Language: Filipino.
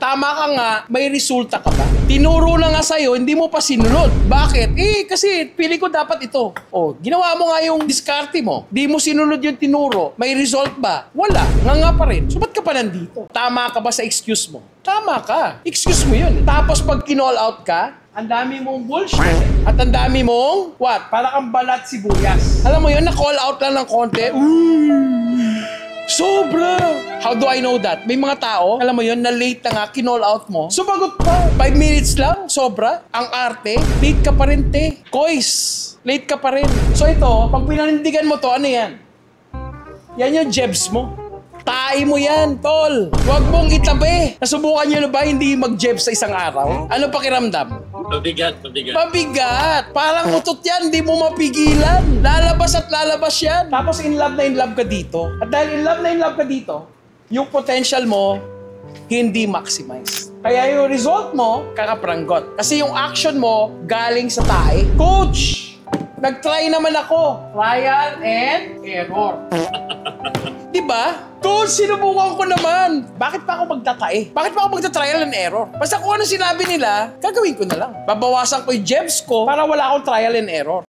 tama ka nga, may resulta ka ba? Tinuro na nga sa'yo, hindi mo pa sinunod. Bakit? Kasi pili ko dapat ito. O, ginawa mo nga yung diskarte mo. Di mo sinunod yung tinuro. May result ba? Wala. Nga pa rin. So, ba't ka pa nandito? Tama ka ba sa excuse mo? Tama ka. Excuse mo yun. Tapos pag kinall out ka, ang dami mong bullshit. At ang dami mong, what? Para kang balat sibuyas. Alam mo yun, na-call out lang ng konti. Sobra! How do I know that? May mga tao, alam mo yun, na late na nga, kinall out mo. Sumagot pa. 5 minutes lang, sobra. Ang arte, late ka pa rin, te. Kois, late ka pa rin. So ito, pag pinanindigan mo to, ano yan? Yan yung jebs mo. Tae mo yan, tol. Huwag mong itabi. Nasubukan nyo na ba hindi mag-jeb sa isang araw? Ano pakiramdam? Mabigat, mabigat. Mabigat. Parang utot yan, hindi mo mapigilan. Lalabas at lalabas yan. Tapos in love ka dito. At dahil in love ka dito, yung potential mo, hindi maximize. Kaya yung result mo, kakapranggot. Kasi yung action mo, galing sa tae. Coach! Nag-try naman ako. Trial and error. Diba? Coach, sinubukan ko naman. Bakit pa ako magtatae? Bakit pa ako magta-trial and error? Basta kung ano sinabi nila, gagawin ko na lang. Babawasan ko yung jebs ko para wala akong trial and error.